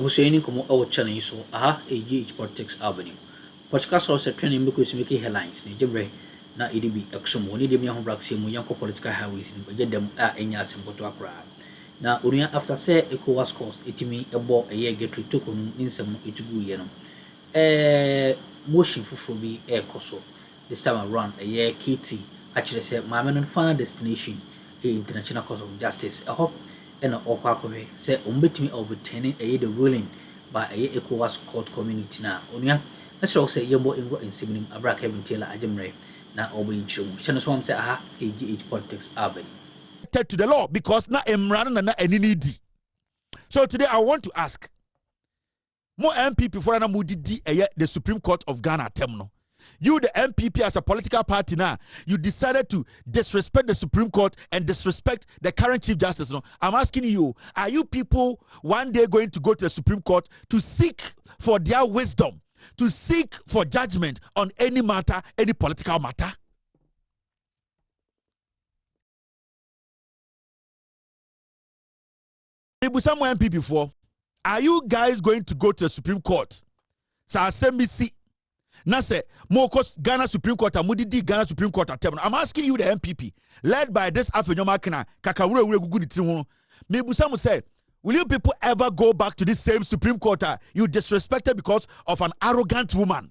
Abuseni como our channel so aha AGH Politics Avenue. Podcast house at training because making headlines ni jebre na EDB exum oni dem yaho braxi mu yanko political highways ni je dem a enya asemboto akra. Na onia after say ECOWAS course etimi ebo eye getri Torkornoo nsem etugu ye no. Motion fufuro bi ekoso. This time around eye KT actually say my final destination International Court of Justice. I hope and okwakowe say umbetimi overturning the ruling by ECOWAS court community na onua let's say yembo engo enseminim abra Kevin Taylor ajemre na obo inchum shano so say aha AGH Politics Avenue to the law because na emran na enini. So today I want to ask more MPP for na mudidi the Supreme Court of Ghana temno. You, the MPP, as a political party now, you decided to disrespect the Supreme Court and disrespect the current Chief Justice. No, I'm asking you, are you people one day going to go to the Supreme Court to seek for their wisdom, to seek for judgment on any matter, any political matter? Some MPP for, are you guys going to go to the Supreme Court? So I now say, Mokos Ghana Supreme Court, Mudidi Ghana Supreme Court. I'm asking you, the MPP, led by this Afenyo Makina, Kakawure Guguni. Maybe some will say, will you people ever go back to this same Supreme Court you disrespected because of an arrogant woman?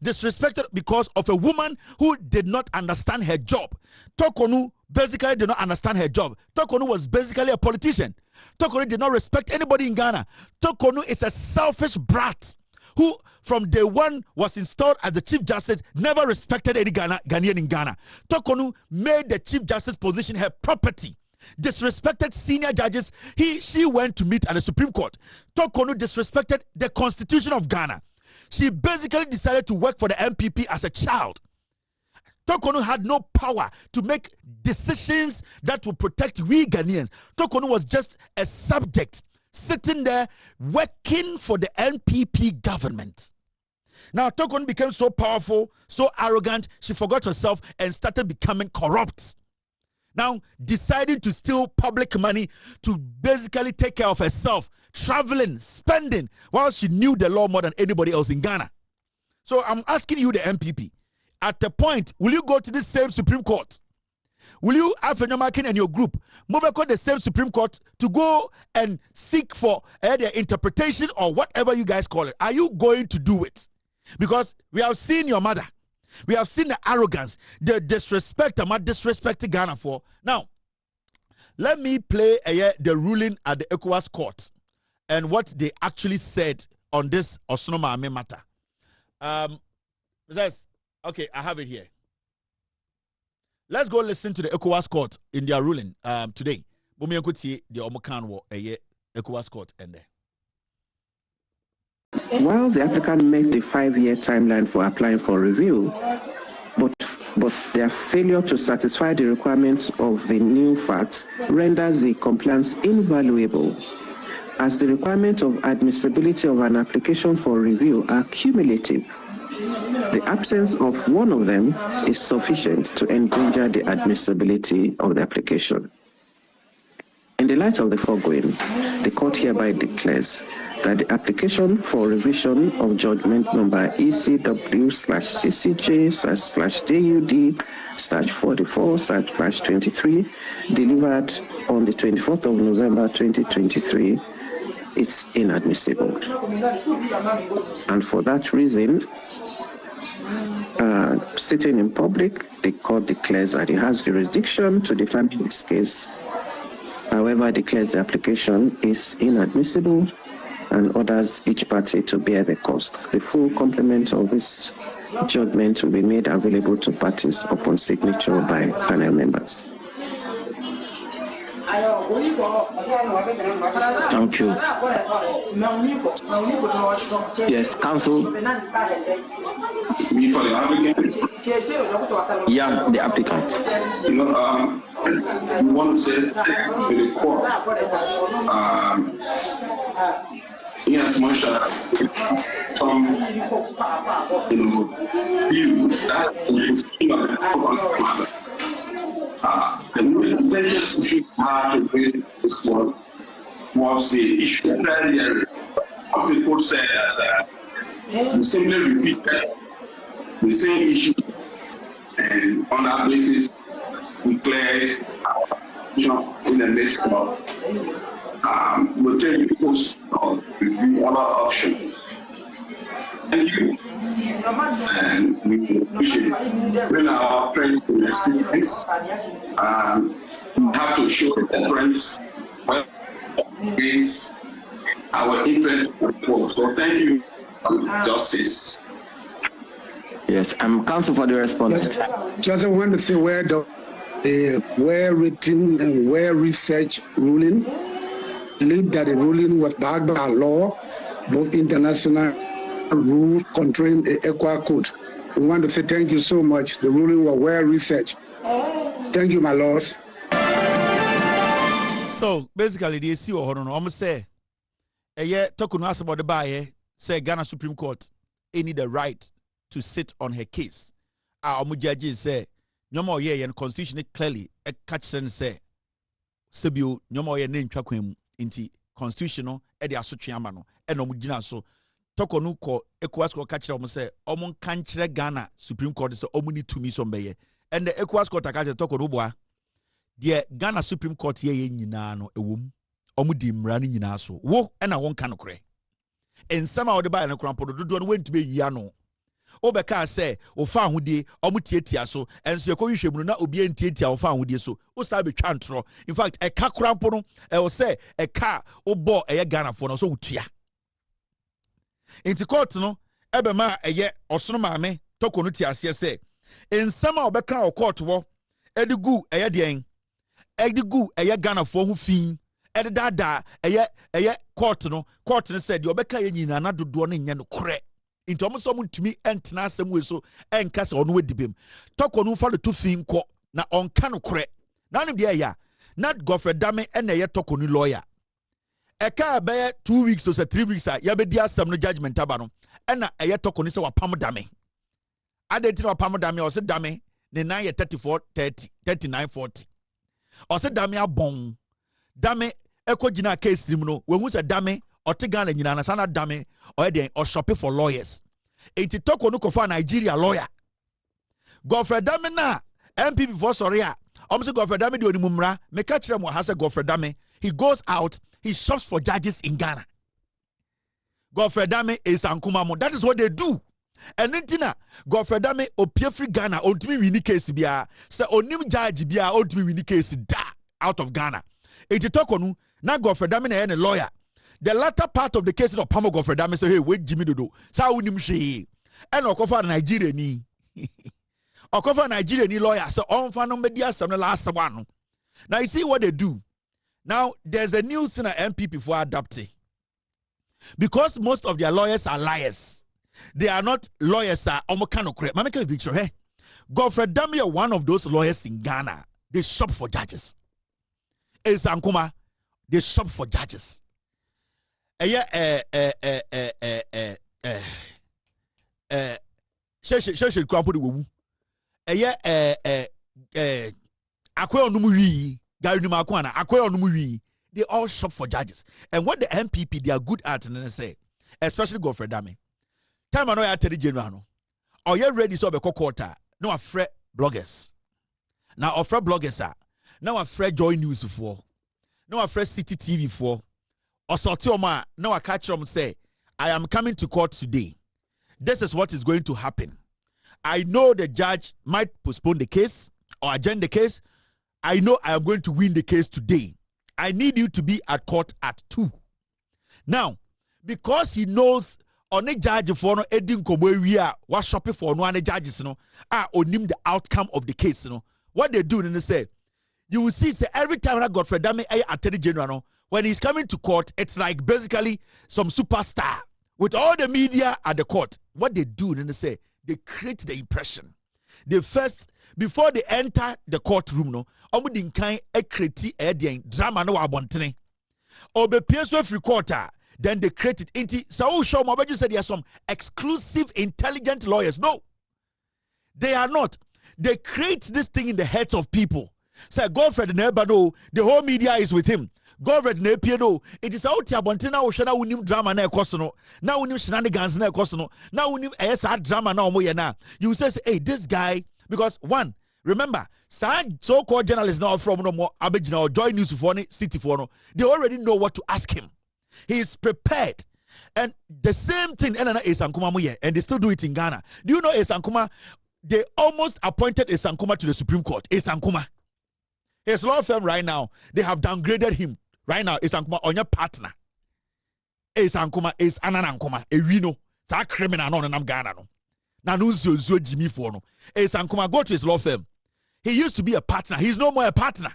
Disrespected because of a woman who did not understand her job. Torkornoo basically did not understand her job. Torkornoo was basically a politician. Torkornoo did not respect anybody in Ghana. Torkornoo is a selfish brat who from day one was installed as the Chief Justice, never respected any Ghanaian in Ghana. Torkornoo made the Chief Justice position her property, disrespected senior judges. She went to meet at the Supreme Court. Torkornoo disrespected the Constitution of Ghana. She basically decided to work for the MPP as a child. Torkornoo had no power to make decisions that would protect we Ghanaians. Torkornoo was just a subject sitting there working for the NPP government. Now Torkornoo became so powerful, so arrogant, she forgot herself and started becoming corrupt. Now deciding to steal public money to basically take care of herself, traveling, spending, while she knew the law more than anybody else in Ghana. So I'm asking you, the MPP, at the point, will you go to this same Supreme Court? Will you, Afenyo Makin and your group, move to the same Supreme Court to go and seek for their interpretation or whatever you guys call it? Are you going to do it? Because we have seen your mother. We have seen the arrogance, the disrespect, I'm not disrespecting Ghana for. Now, let me play the ruling at the ECOWAS court and what they actually said on this Osonoma Ame matter. Okay, I have it here. Let's go listen to the ECOWAS court in their ruling today. Bumi could see the Omokan war ECOWAS court and there. While the applicant met the 5-year timeline for applying for review, but their failure to satisfy the requirements of the new facts renders the compliance invaluable, as the requirement of admissibility of an application for review are cumulative. The absence of one of them is sufficient to endanger the admissibility of the application. In the light of the foregoing, the court hereby declares that the application for revision of judgment number ECW/CCJ/JUD/44/23 delivered on the 24th of November 2023 is inadmissible. And for that reason, sitting in public, the court declares that it has jurisdiction to determine its case. However, declares the application is inadmissible and orders each party to bear the cost. The full complement of this judgment will be made available to parties upon signature by panel members. Thank you. Yes, counsel. Me for the applicant? Yeah, the applicant. You know, we want to say to the court, yes, much some, view that is matter. The intelligence we should have to bring this one was the issue earlier as the court said that we simply repeated the same issue, and on that basis, we cleared, in the midst of we'll take the post of review other options. Thank you. And we appreciate when our friends in the students we have to show the difference against our interest. So thank you, Justice. Yes, I'm counsel for the respondent. Just want to say where the well-written and well-researched ruling. Believe that the ruling was backed by law, both international rules controlling the ECOWAS code. We want to say thank you so much. The ruling was well-researched. Thank you, my lords. So basically, the issue of almost say, Torkornoo asked about the buyer, say Ghana Supreme Court, need the right to sit on her case. Our judges say, no more yeah, and constitution clearly a catch and say, Sebio, no more name Chakwem into constitutional, Eddie Asuchiamano, and Omujina so. Torkornoo ko ECOWAS ko catch them say, Omon can't Ghana Supreme Court is omuni to me some bay. And the ECOWAS court catch Torkornoo. The Ghana Supreme Court ye nyina no ewom omudi mra ni nyina so wo na won ka no kre ensama wo de ba na krampo dodo no went be yia no obeka say wo fa ahudie omutietia so enso ekwohwehwem no na obi entietia wo fa ahudie so wo sa be twa ntro in fact e ka krampo no e wo say e ka wo bo eye Ghana fo no so wutua enti court no ebe ma eye osono maame Torkornoo ti ase say ensama obeka wo court wo edigu eye den Edigu eye Ghana for who fin edada eye court no said you obeka ye nyina na dodo no nya no kre into omo ntumi entena asem we so enka se ono wedibem Torkornoo fa to fin ko na onka no kre na nim de ya not Godfrey Dame na ye Torkornoo lawyer eka be 2 weeks or 3 weeks ya be di asem no judgment aba no na eye Torkornoo se wapam Dame adenti na wapam Dame o se Dame ne 9 ye 34 30 39 40 or said Dame abong Dame eko jina case stream no when we say Dame or Ghana nyina na sana Dame or shopping for lawyers enti Torkornoo ko for Nigeria lawyer Godfrey Dame na MPP for sorry say Godfrey Dame di onimumra me ka kire mo ha say Godfrey Dame he goes out he shops for judges in Ghana Godfrey Dame is ankumamo that is what they do. And then Godfrey Dame opie free Ghana ontimi wini case bia se onim judge bia ontimi wini case da out of Ghana. Eti Torkornoo na Godfrey Dame na lawyer. The latter part of the case of Pamo Godfrey Dame say hey wait Jimmy Dodo. Sa unim hwe. And okofa Nigeria ni. Okofa Nigeria ni lawyer so onfa no media asem last one. Now you see what they do. Now there's a new thing MPP for adopting. Because most of their lawyers are liars. They are not lawyers, Omokano Kre. Mama can picture, hey. Godfrey Dame, one of those lawyers in Ghana. They shop for judges. Esankuma, they shop for judges. Sheshe Krampo de Wu. Akwe onumuri, Gary Numakwana, Akwe onumuri. They all shop for judges. And what the MPP they are good at, and they say, especially Godfrey Dame. Time I know I tell the general. Or you ready so be quarter. No afraid bloggers. Now afraid bloggers are. Now afraid Joy News for. No afraid City TV for. Or Sotioma. Now I catch them say, I am coming to court today. This is what is going to happen. I know the judge might postpone the case or adjourn the case. I know I am going to win the case today. I need you to be at court at 2. Now, because he knows on a judge for no edin komo was shopping for no and judges no onim the outcome of the case no what they do they say you will see say every time that Godfrey Dame attorney general no when he's coming to court it's like basically some superstar with all the media at the court. What they do they say they create the impression they first before they enter the courtroom no omo din kan create drama no abontene obe pieso free quarter. Then they create it into so show my you said there are some exclusive intelligent lawyers. No, they are not. They create this thing in the heads of people. Say Godfrey never know the whole media is with him. government na epie no, it is out here bonte na wo hwe na wonim drama na ekoso no, na wonim shenanigans na ekoso no, na wonim esa drama na omo ye na. You say hey, this guy, because one, remember, so-called journalists now from no more Abidjan or Joy News for City for no, they already know what to ask him. He is prepared. And the same thing Esankuma muye, and they still do it in Ghana. Do you know Esankuma? They almost appointed Esankuma to the Supreme Court. Esankuma. His law firm right now, they have downgraded him. Right now, Esankuma on your partner. Esankuma is Ananankuma, a Rino. That criminal no nam Ghana no. Na nunzio Jimmy for no. Esankuma, go to his law firm. He used to be a partner. He's no more a partner.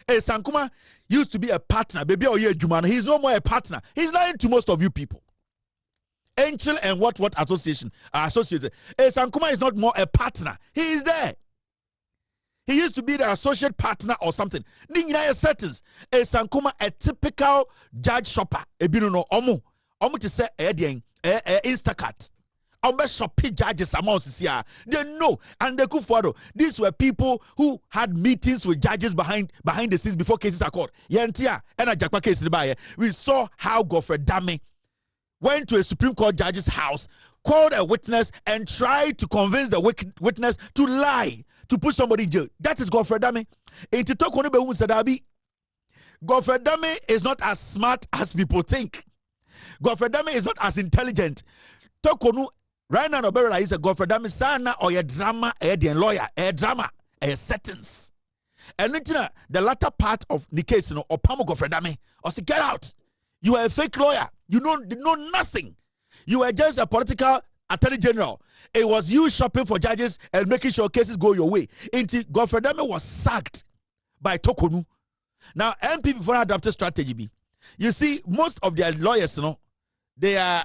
Sankuma used to be a partner. Baby Oye Jumano. He's no more a partner. He's lying to most of you people. Angel and what association are associated. Sankuma is not more a partner. He is there. He used to be the associate partner or something. Ningina settings. Sankuma a typical judge shopper. Ebinuno omu to say Instacart. Shopping judges amounts here. They know, and they could follow. These were people who had meetings with judges behind the scenes before cases are called. Yantia and a Jakpa case. We saw how Godfrey Dame went to a Supreme Court judge's house, called a witness, and tried to convince the witness to lie, to put somebody in jail. That is Godfrey Dame. In Torkornoo Sadabi, Godfrey Dame is not as smart as people think. Godfrey Dame is not as intelligent. Torkornoo right now, nobody is a Godfrey Dame sana or a drama, a lawyer, a drama, a sentence. And the latter part of the case, or Pamo Godfrey Dame, or say, get out. You are a fake lawyer. You know nothing. You are just a political attorney general. It was you shopping for judges and making sure cases go your way. Until Godfrey Dame was sacked by Torkornoo. Now, MP before adopted strategy B. You see, most of their lawyers, they are.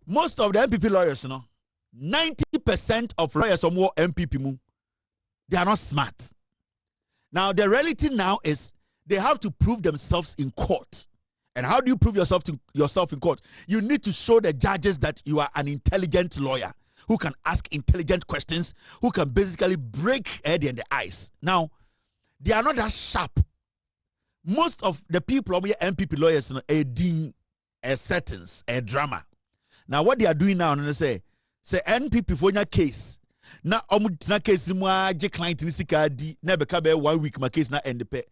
Most of the MPP lawyers, 90% of lawyers or more MPP, they are not smart. Now, the reality now is they have to prove themselves in court. And how do you prove yourself in court? You need to show the judges that you are an intelligent lawyer who can ask intelligent questions, who can basically break head in the eyes. Now, they are not that sharp. Most of the people, MPP lawyers, a ding, a sentence, a drama. Now what they are doing now, they say NPP for your case. Now na case mu age client ni sika di na beka be 1 week my case na end pay.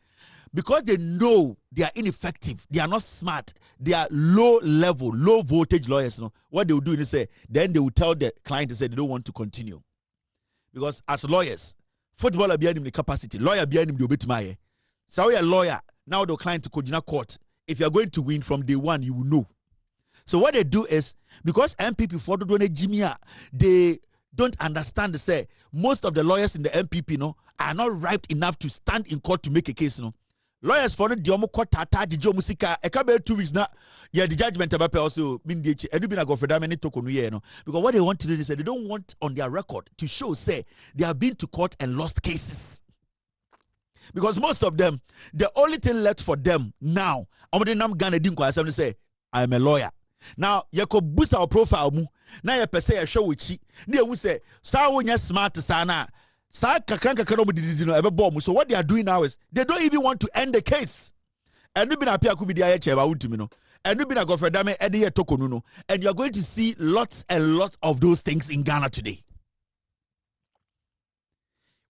Because they know they are ineffective, they are not smart, they are low level, low voltage lawyers. What they will do is say, then they will tell the client to say they don't want to continue. Because as lawyers, footballer behind him the capacity, lawyer behind him the obetmaye. So you're a lawyer, now the client to go court. If you are going to win from day one, you will know. So what they do is, because MPP for the Jimia, they don't understand. They say most of the lawyers in the MPP are not ripe enough to stand in court to make a case. Lawyers for the Diomo court tata di Musika, a couple 2 weeks now. Yeah, the judgment about also mean the and you been a go for them any Torkornoo, because what they want to do is they don't want on their record to show say they have been to court and lost cases. Because most of them, the only thing left for them now, say, I'm a lawyer. Now, you could boost our profile. Now, you say a show with you. You say, so when you're smart, sana. So what they are doing now is they don't even want to end the case. And we've been a peer could be the IHM, and we've been a Godfrey Dame Eddie Torkornoo, and you are going to see lots and lots of those things in Ghana today.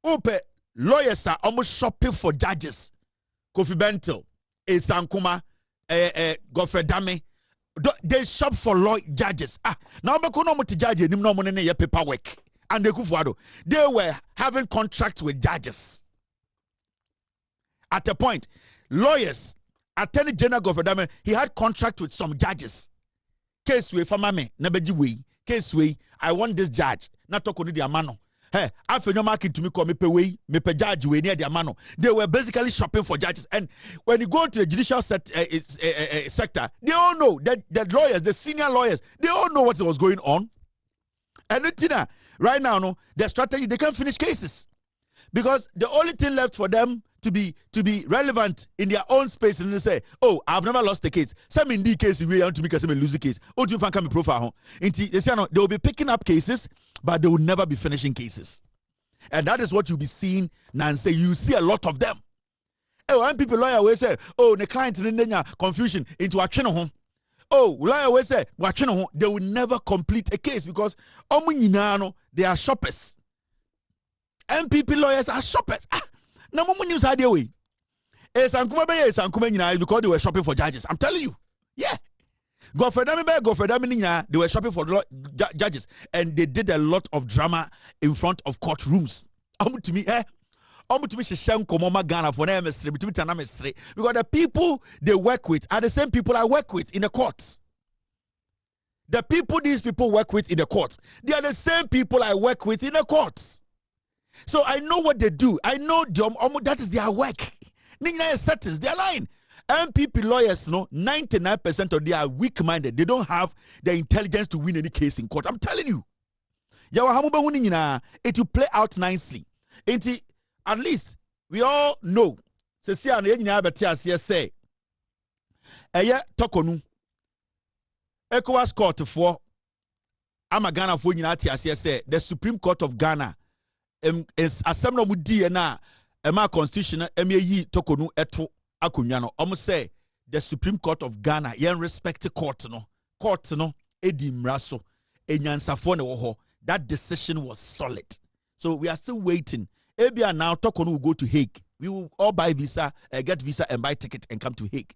Ope lawyers are almost shopping for judges. Kofi Bentil, Sankuma, Godfrey Dame. They shop for judges. Now I'm judge no paperwork. And they were having contracts with judges. At a point, lawyers, Attorney General Godfrey Dame, he had contract with some judges. Case way for mame, nebeji way. Case way, I want this judge. Not talk on the amano. Hey, after no market to me call me pay way, me pay judge way near the amano. They were basically shopping for judges. And when you go to the judicial sector, they all know that the lawyers, the senior lawyers, they all know what was going on. And right now, their strategy, they can't finish cases. Because the only thing left for them to be relevant in their own space, and they say, oh, I've never lost a case. Some in the case, we want to make a lose a case. Oh, do you find profile? They will be picking up cases, but they will never be finishing cases. And that is what you'll be seeing, Nancy. You see a lot of them. When people lawyer will say, oh, the client in confusion into a channel. Oh, lawyer will say, they will never complete a case because they are shoppers. MPP lawyers are shoppers. No more news idea way. Because they were shopping for judges. I'm telling you. Yeah. Go for them, they were shopping for judges. And they did a lot of drama in front of courtrooms. To me, because the people they work with are the same people I work with in the courts. The people these people work with in the courts, they are the same people I work with in the courts. So I know what they do. I know that is their work. Settings, they are lying. MPP lawyers, 99% of them are weak-minded. They don't have the intelligence to win any case in court. I'm telling you. It will play out nicely. At least we all know. Torkornoo. ECOWAS court for Ghana for the Supreme Court of Ghana is assembly mudi na ema constitution yi Torkornoo eto akonwa no almost say the Supreme Court of Ghana yen respect court no edi mraso enyansafo ne wo ho. That decision was solid. So we are still waiting. Ebia now Torkornoo will go to Hague. We will all buy visa, get visa and buy ticket and come to Hague.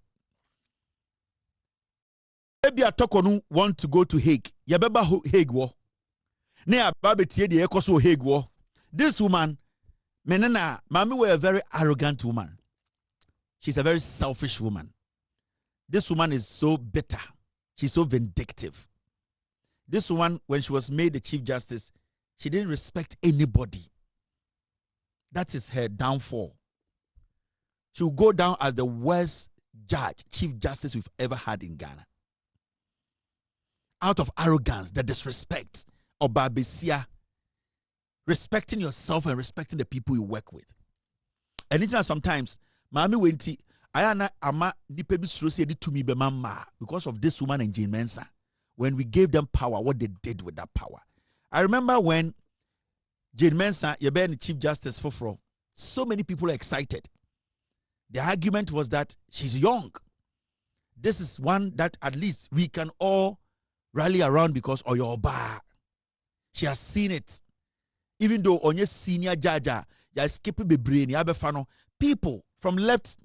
Ebia Torkornoo want to go to Hague. Yabeba Hague wo. Ne ababetie de ekoso Hague wo. This woman, menena, mami were a very arrogant woman. She's a very selfish woman. This woman is so bitter. She's so vindictive. This woman, when she was made the Chief Justice, she didn't respect anybody. That is her downfall. She will go down as the worst judge, Chief Justice we've ever had in Ghana. Out of arrogance, the disrespect of Babesia, respecting yourself and respecting the people you work with. And it's sometimes, Mami Wenti, Ayana Ama Nipebi Srosi to me because of this woman and Jane Mensah. When we gave them power, what they did with that power. I remember when Jane Mensah, the Chief Justice for so many people are excited. The argument was that she's young. This is one that at least we can all rally around because of your bar. She has seen it. Even though on your senior judge, you skipping the brain, people from left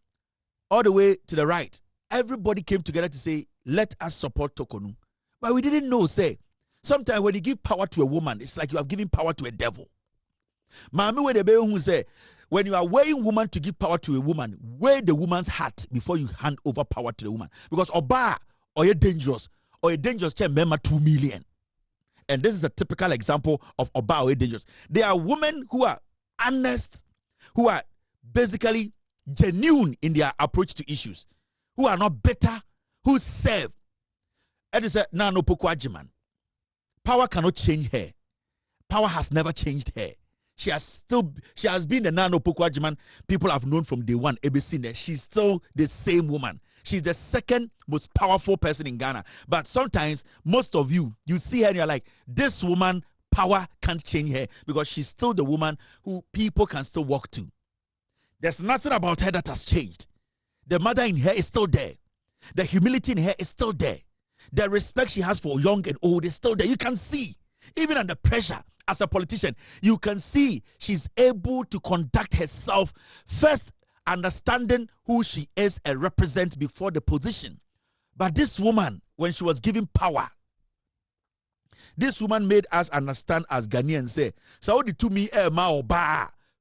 all the way to the right, everybody came together to say, let us support Torkornoo. But we didn't know, say, sometimes when you give power to a woman, it's like you have given power to a devil. Mami we the baby who say, when you are weighing woman to give power to a woman, weigh the woman's heart before you hand over power to the woman. Because oba or you're dangerous, or a dangerous chair member 2 million. And this is a typical example of oba or dangerous. There are women who are honest, who are basically genuine in their approach to issues, who are not bitter, who serve. It is a no pokwajiman. Power cannot change her. Power has never changed her. She has been the Nano Pokwajiman people have known from day one. She's still the same woman. She's the second most powerful person in Ghana. But sometimes, most of you see her and you're like, this woman, power can't change her because she's still the woman who people can still walk to. There's nothing about her that has changed. The mother in her is still there. The humility in her is still there. The respect she has for young and old is still there. You can see, even under pressure as a politician, you can see she's able to conduct herself first, understanding who she is and represent before the position. But this woman, when she was given power, this woman made us understand as Ghanaians say, so the to me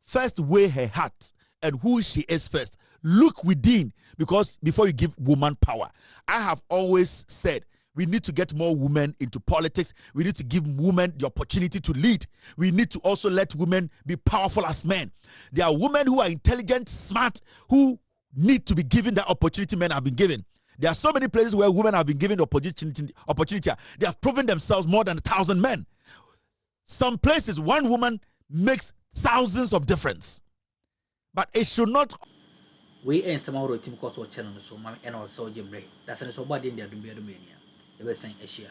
first weigh her heart and who she is first. Look within, because before you give woman power, I have always said we need to get more women into politics. We need to give women the opportunity to lead. We need to also let women be powerful as men. There are women who are intelligent, smart, who need to be given that opportunity men have been given. There are so many places where women have been given the opportunity. They have proven themselves more than 1,000 men. Some places, one woman makes thousands of difference. But it should not. We ain't some more team because of channel so and also Jimre. That's an so bad in the Dumbia Domania. The best saying Asia.